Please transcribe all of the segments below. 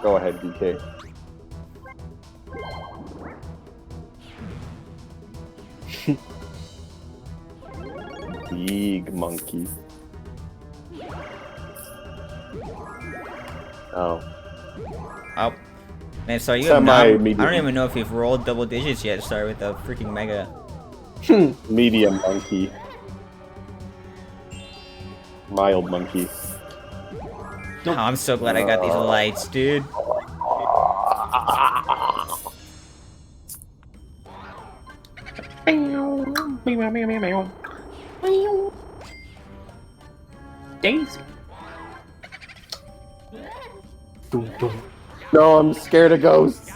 Go ahead, DK. Big monkey. Oh. Oh. Man, so you I don't even know if you've rolled double digits yet. Start with a freaking mega. Medium monkey. Mild monkey. Oh, I'm so glad I got these lights, dude. Daisy. No, I'm scared of ghosts.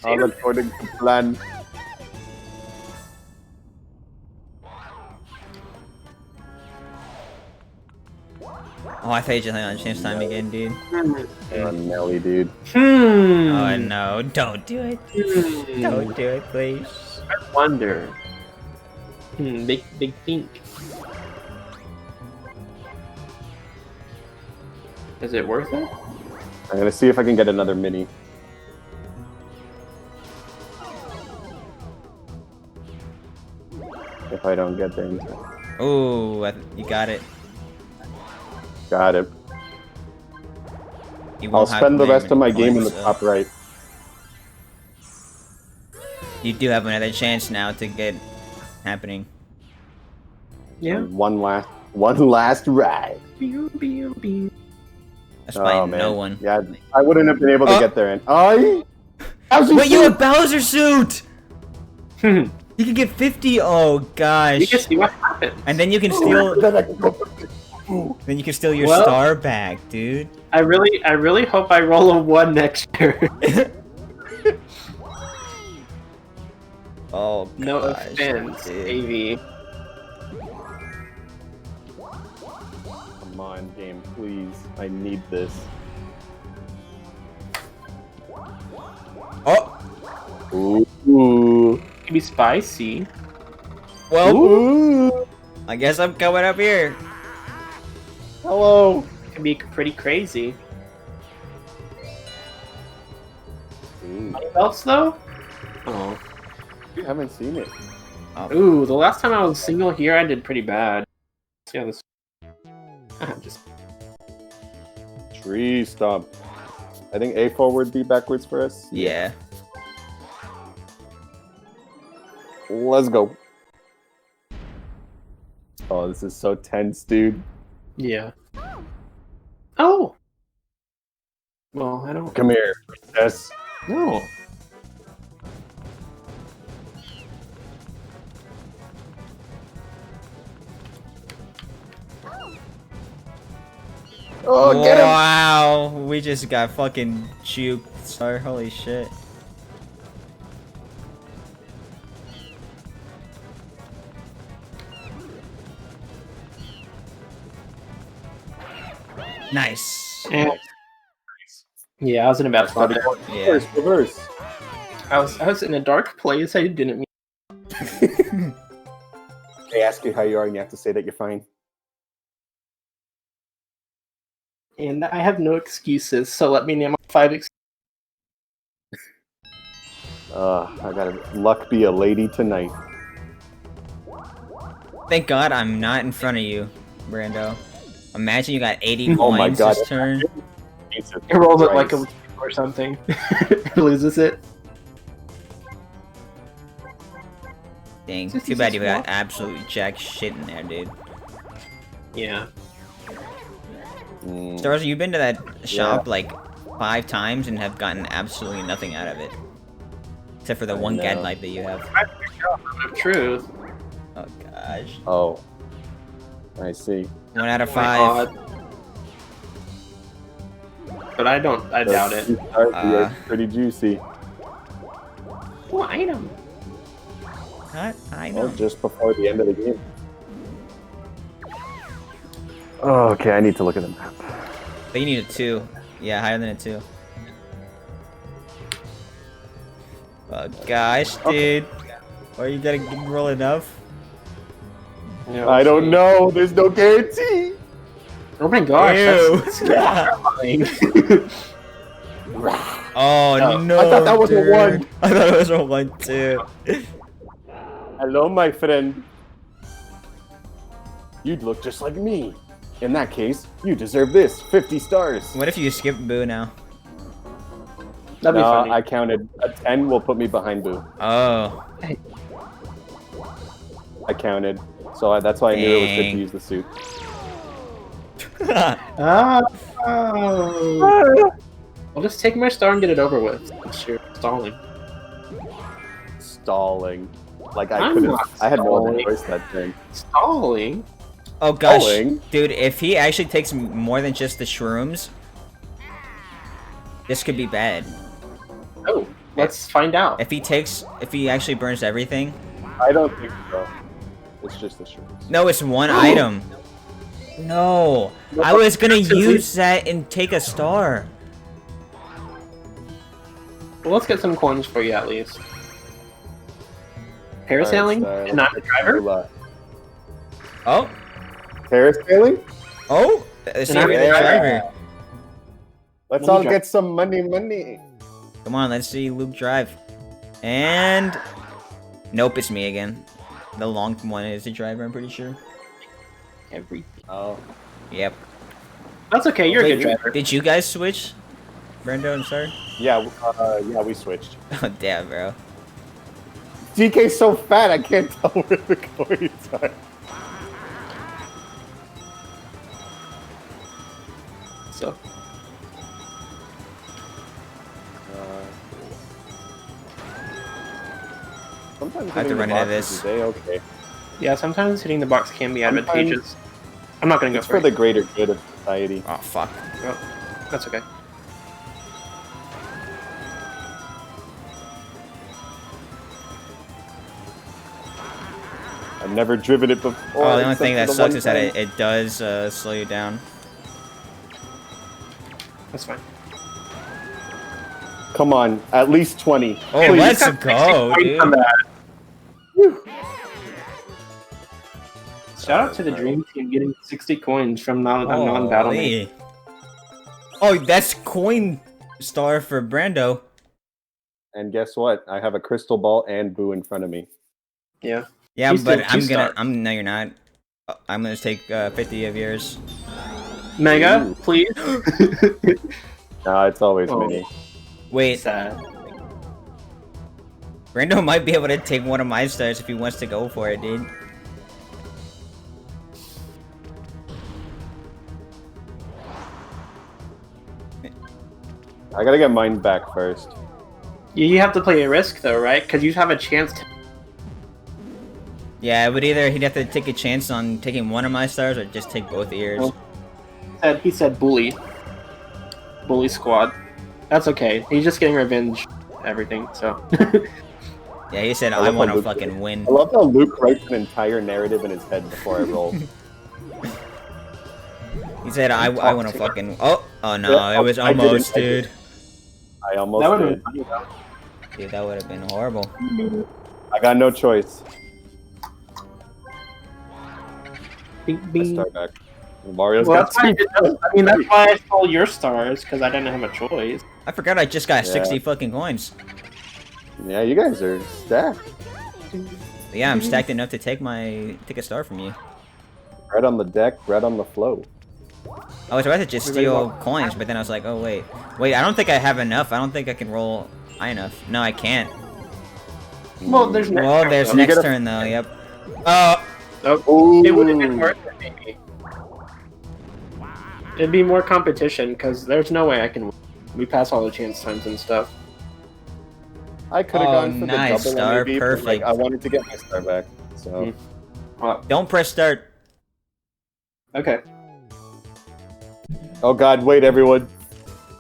All according to plan. Oh, I thought you just on chance time again, dude. Nelly, dude. Oh no, don't do it. Don't do it, please. I wonder. Big think. Is it worth it? I'm gonna see if I can get another mini. If I don't get there. Oh, you got it. Got it. You I'll won't have spend the rest many of my game in the points, top right. You do have another chance now to get happening. Yeah. One last ride. That's by no one. Yeah, I wouldn't have been able to get there. And wait, you have Bowser suit. You can get 50. Oh gosh. You can see what happens. And then you can steal. Then you can steal your star back, dude. I really hope I roll a 1 next year. Oh, no gosh, offense, dude. AV. Come on, game, please. I need this. Oh. Ooh. Could be spicy. Well, Ooh. I guess I'm coming up here. Hello. It could be pretty crazy. Money belts though? Oh. You haven't seen it. Ooh, the last time I was single here, I did pretty bad. Let's see how this. Just Tree stomp. I think A forward, B backwards for us. Yeah. Let's go. Oh, this is so tense, dude. yeah. Oh. Well, I don't. Come here, princess. No. Oh, get him! Wow, we just got fucking juked. Sorry, holy shit. Nice. Yeah, I was in a bad spot there. Reverse, reverse. I was in a dark place. I didn't mean. They ask you how you are, and you have to say that you're fine. And I have no excuses, so let me name 5 excuses. I gotta luck be a lady tonight. Thank God I'm not in front of you, Brando. Imagine you got 80 Oh my coins God. this turn. It rolls it like a or something. It loses it. Dang, too bad you got absolutely jack shit in there, dude. Yeah. Stars, you've been to that shop like 5 times and have gotten absolutely nothing out of it. Except for the one gadlight that you have. I figured out the truth. Oh gosh. Oh. I see. 1 out of Oh 5. my God. But I doubt it. It's pretty juicy. What item? What? I know. Oh, just before the end of the game. Oh, okay, I need to look at the map. But you need a 2. Yeah, higher than a 2. Oh gosh, dude. Are you gonna roll enough? Yeah, I we'll don't see. know. There's no guarantee. Oh my gosh, Ew. that's terrifying. Oh Oh, no! I thought that was a dude. 1. I thought it was a 1 too. Hello, my friend. You'd look just like me. In that case, you deserve this 50 stars. What if you skip Boo now? That'd be No, funny. I counted. A 10 will put me behind Boo. Oh. I counted. So that's why I knew it was good Dang. to use the suit. Oh. I'll just take my star and get it over with. Sure, stalling. Stalling. Like I I'm couldn't. not I had no other stalling. choice that thing. Stalling? Oh gosh, Stalling? dude! If he actually takes more than just the shrooms, this could be bad. Oh, let's find out. If he actually burns everything. I don't think so. It's just the shrooms. No, it's one item. No, I was gonna use that and take a star. Well, let's get some coins for you at least. Parasailing? Alright, And I'm the driver? Oh, Parasailing? oh, is he And I'm really the the driver. driver? Let's Let me all drive. get some money. Come on, let's see Luke drive. And nope, it's me again. The long one is the driver, I'm pretty sure. Everything. Oh. Yep. That's okay, you're a Wait, good driver. Did you guys switch? Brando, I'm sorry. Yeah, yeah, we switched. Oh damn, bro. DK's so fat, I can't tell where the coins are. So, Sometimes I have to hitting run the into box this. is A-okay. yeah, sometimes hitting the box can be Sometimes- advantageous. I'm not gonna go It's for it. the greater good of society. Oh fuck. Oh, that's okay. I've never driven it before. Oh, the only except thing for that the sucks one is that time. it does slow you down. That's fine. Come on, at least 20. Oh, Please. let's Got 60 go, points dude. on that. Shout out to the Dream Team getting 60 coins from non-battle mate. Holy. Oh, that's coin star for Brando. And guess what? I have a crystal ball and Boo in front of me. Yeah. Yeah, He's but still I'm 2 gonna. star. No, you're not. I'm gonna take 50 of yours. Mega, Ooh. please. Nah, it's always Oh. mini. Wait, Sad. Brando might be able to take one of my stars if he wants to go for it, dude. I gotta get mine back first. You have to play a risk though, right? Because you have a chance to. Yeah, but either he'd have to take a chance on taking one of my stars or just take both ears. Well, he said bully. Bully squad. That's okay. He's just getting revenge. Everything. So. Yeah, he said I I love want how to Luke- fucking win. I love how Luke writes an entire narrative in his head before I roll. He said I want to Toxic. fucking. Oh no, Yeah, it was I didn't, almost, I didn't. dude. I almost That would have did. been funny though. Dude, that would have been horrible. I got no choice. Bing, I bing. start back. Mario's Well, got that's why two. I mean, that's why I stole your stars because I didn't have a choice. I forgot I just got Yeah. 60 fucking coins. Yeah, you guys are stacked. Yeah, I'm stacked enough to take a star from you. Red on the deck, red on the float. I was about to just steal coins, but then I was like, oh wait, I don't think I have enough. I don't think I can roll high enough. No, I can't. Well, there's next Well, turn, there's though. next gotta- turn though. Yep. Oh, it would have been Ooh. worth it, maybe. It'd be more competition because there's no way I can win. We pass all the chance times and stuff. I could have Oh, gone for nice, the double star, MVP, but, like, perfect. I wanted to get my star back. So Don't press start. Okay. Oh god, wait everyone.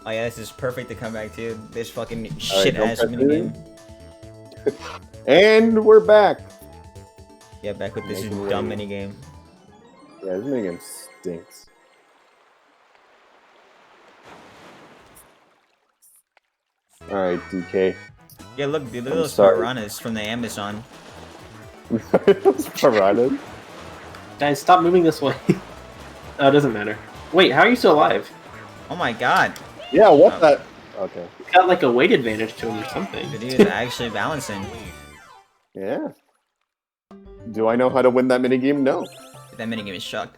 Oh yeah, this is perfect to come back to. This fucking Alright, shit ass don't press minigame. And we're back. Yeah, back with this Make it dumb ready. minigame. Yeah, this minigame stinks. Alright, DK. Yeah, look, dude, look at I'm those sorry. piranhas from the Amazon. Those piranhas. Guys, stop moving this way. Oh, it doesn't matter. Wait, how are you still alive? Oh my god. Yeah, what Oh. that? Okay. He's got like a weight advantage to him or something. Dude, he is actually balancing. Yeah. Do I know how to win that minigame? No. That minigame is shocked.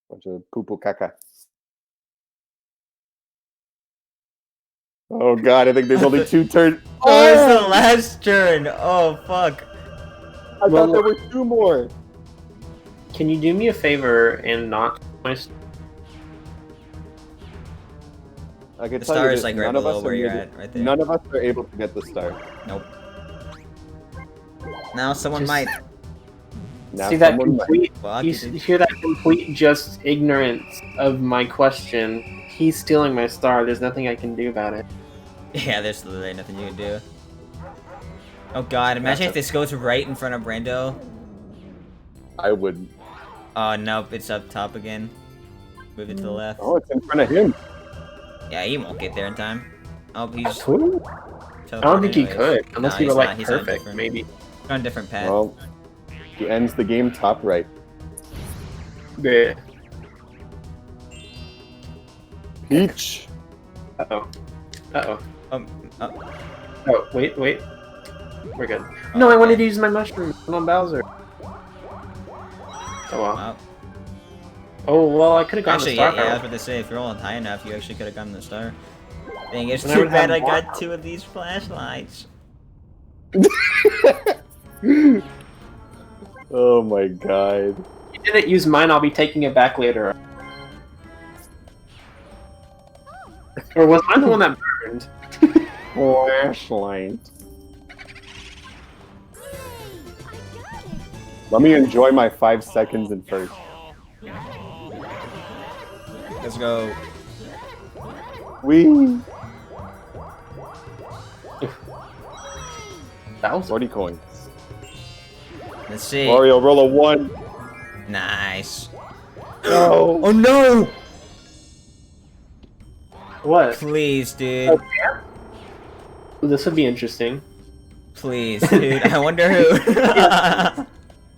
Bunch of poo-poo caca. Oh god, I think there's only 2 turns. Oh, it's the last turn. Oh, fuck. I thought there were 2 more. Can you do me a favor and not my I can The tell you star is this, like right none of below us where are you're able- at, right there. None of us are able to get the star. Nope. Now someone Just- might. Now see that someone might. complete? Fuck, You dude. hear that complete just ignorance of my question? He's stealing my star. There's nothing I can do about it. Yeah, there's literally nothing you can do. Oh god, imagine if this goes right in front of Brando. I would. Oh, nope, it's up top again. Move it to the left. Oh, it's in front of him. Yeah, he won't get there in time. Oh, he's... I don't think he could, unless Nah, he were he's like not. He's on perfect, different- maybe. He's on a different path. Well, he ends the game top right. Yeah. Each. Uh oh. Uh oh. Uh, Oh, wait. We're good. No, I wanted to use my mushroom on Bowser. Oh well. oh. Oh well, I could have gotten Actually, the star. yeah, I was power. about to say, if you're rolling high enough, you actually could have gotten the star. Dang, it's Then I too would bad I have more. got 2 of these flashlights. Oh my god. If you didn't use mine, I'll be taking it back later. Or was mine the one that burned? Flashlight. Let me enjoy my 5 seconds in first. Let's go. Wee. That was 40 coins. Let's see. Mario, roll a 1. Nice. No. Oh no! what? Please, dude. This would be interesting. Please, dude. I wonder who.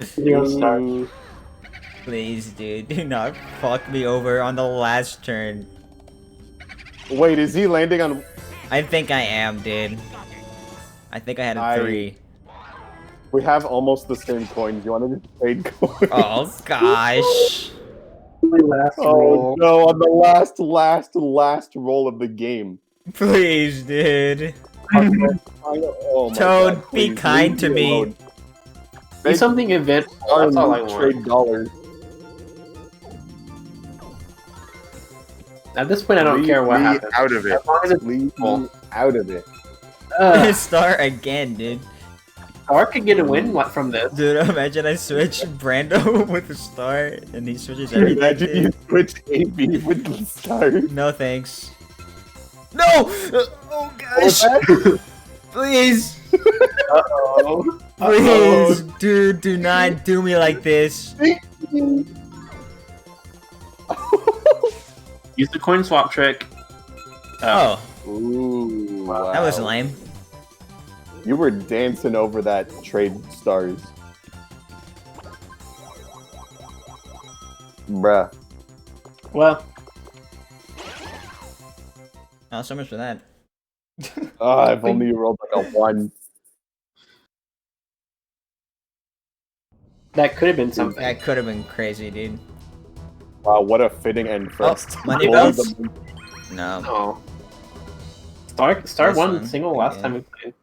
0 star. Ooh. Please, dude. Do not fuck me over on the last turn. Wait, is he landing on... I think I am, dude. I think I had a 3. We have almost the same coins. You want to just trade coins? Oh gosh. Oh no, on the last roll of the game. Please, dude. Oh my Toad, God, be please, kind leave to me. alone. Be something event. That's all I want. Trade dollars. At this point, I don't Leave care what me happens. out of it. As long as it's Leave cool. me out of it. Start again, dude. Star could get a win from this. Dude, imagine I switch Brando with the star and he switches everything. Imagine you Dude. switch AB with the star. No thanks. No! Oh What's gosh! that? Please! Uh-oh. Please, dude, do not do me like this. Use the coin swap trick. Oh, Ooh, wow. that was lame. You were dancing over that trade stars. Bruh. Well, Oh, so much for that. Oh, if only you rolled like a 1. that could have been something. That could have been crazy, dude. Wow, what a fitting end for Oh, us. money Roll bells? the- No. Oh. Star This won one, single last yeah. time we played.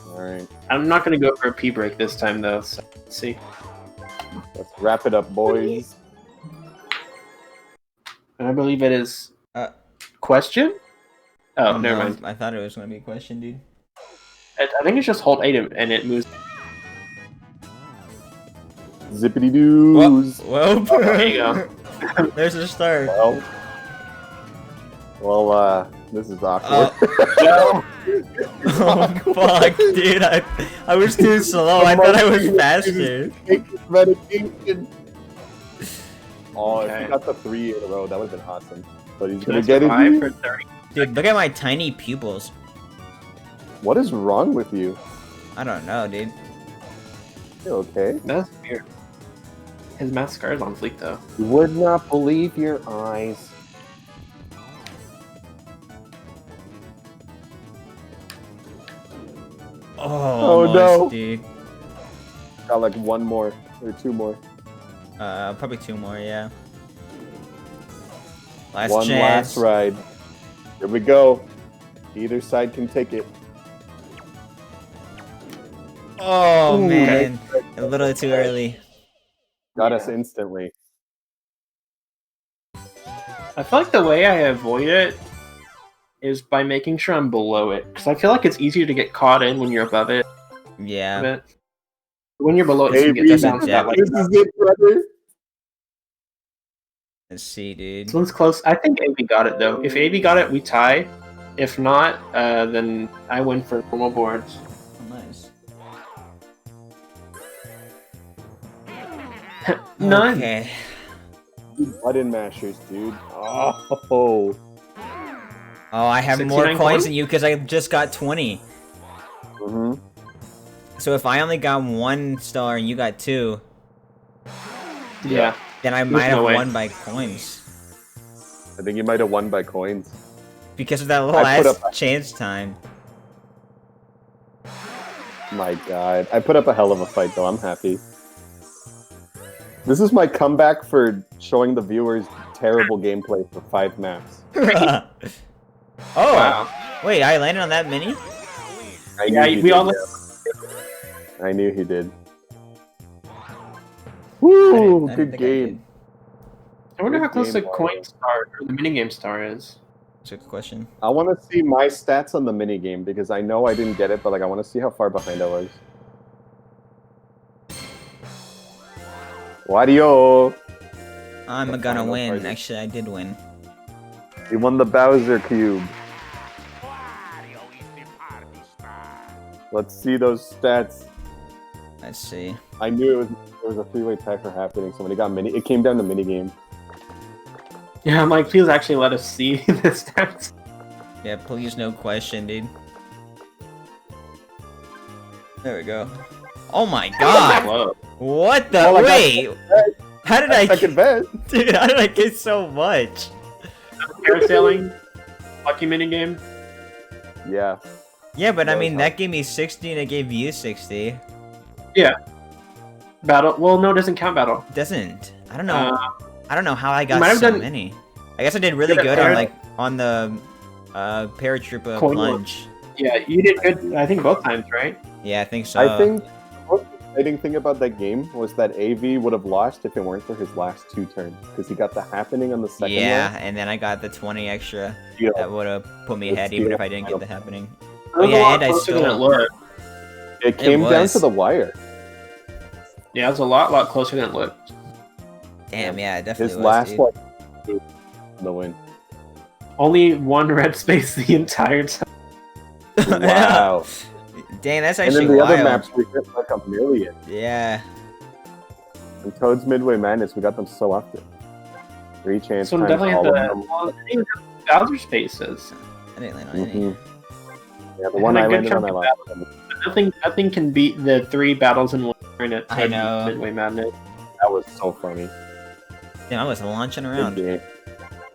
Alright, I'm not gonna go for a pee break this time though. So let's see. let's wrap it up, boys. And I believe it is Uh, question. Oh, never no, mind. I thought it was gonna be a question, dude. I think it's just hold 8 and it moves. Zippity doos. Well, There you go. There's a star. Well, this is awkward. Oh fuck, dude! I was too slow. I thought I was faster. Take this medication. Oh, if Okay. he got the 3 in a row, that would have been awesome. But he's Can I gonna get survive it. for 30? Dude, look at my tiny pupils. What is wrong with you? I don't know, dude. Okay. That's weird. His mascara is on fleek though. You would not believe your eyes. Oh, Oh, no. dude. Got like one more or two more. Probably two more, yeah. Last One chance. last ride. Here we go. Either side can take it. Oh, Ooh, man. A little too early. Got us instantly. I feel like the way I avoid it is by making sure I'm below it, because I feel like it's easier to get caught in when you're above it. Yeah. When you're below it, Hey, you can get bounced yeah. out like this is it, brother. Let's see, dude. This one's close. I think AB got it though. If AB got it, we tie. If not, then I win for normal boards. Oh, nice. None. Okay. Button mashers, dude. Oh. Oh, I have more 69 coins than you because I just got 20. Mm-hmm. So if I only got 1 star and you got 2, Yeah. then I might have no way. won by coins. I think you might have won by coins. Because of that little I put last up- chance time. My God. I put up a hell of a fight, though. I'm happy. This is my comeback for showing the viewers terrible gameplay for 5 maps. Oh, Wow. wait, I landed on that mini? I Yeah, knew he we did, all. yeah. I knew he did. Woo! I didn't Good think I game. did. I wonder how Good close the game, coin Mario. star or the minigame star is. That's a good question. I want to see my stats on the minigame because I know I didn't get it, but like I want to see how far behind I was. Wario! I'm The gonna final win. party. Actually, I did win. You won the Bowser Cube. Let's see those stats. Let's see. I knew there was a 3-way tie for happening, so when it got it came down to minigame. Yeah, I'm like, please actually let us see the stats. Yeah, please, no question, dude. There we go. Oh my god! Whoa. What the? Well, I got Wait! How did I Second bet. Dude, how did I get so much? Parasailing, lucky minigame. Yeah. Yeah, but I That was mean, hard. that gave me 60 and it gave you 60. Battle. Well, no, it doesn't count battle. It doesn't. I don't know. Uh, I don't know how I might got have so done- many. I guess I did really Did it good on par- like on the paratrooper Coin plunge. yeah, you did good. I think both times, right? Yeah, I think so. I think the most exciting thing about that game was that AV would have lost if it weren't for his last 2 turns. Because he got the happening on the second Yeah, one. and then I got the 20 extra. Yeah. That would have put me Let's ahead see even what if I didn't get final- the happening. It was yeah, a lot and I closer than it stole. looked. It came down was. to the wire. Yeah, it was a lot closer than it looked. Damn, yeah, it definitely His was, last dude. like the win. Only one red space the entire time. Wow. Dang, that's And actually then the wild. other maps we hit like a million. Yeah. And Toad's Midway Madness, we got them so often. 3 chance This one times definitely had all the of them. well, it didn't even have Bowser spaces. I didn't land on any. Mhm. Yeah, the It one had I a good landed on, chunk I of lost. Nothing can beat the 3 battles in one turn at I know. Midway Madness. That was so funny. Damn, I was launching Good around. game.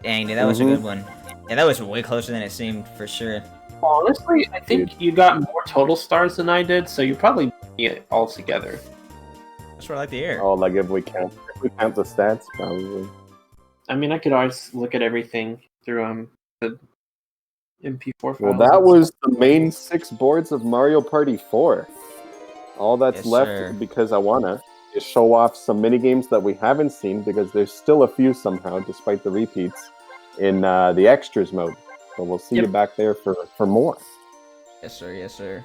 Dang, dude, that was a Mhm. good one. Yeah, that was way closer than it seemed, for sure. Honestly, I think you got more total stars than I did, so you probably beat it all together. That's what I like to hear. Oh, like if we count the stats, probably. I mean, I could always look at everything through the MP4 files. Well, that was the main 6 boards of Mario Party 4. All that's Yes, left sir. because I wanna is show off some mini games that we haven't seen because there's still a few somehow, despite the repeats, in the extras mode. So we'll see you Yep. back there for more. Yes, sir. Yes, sir.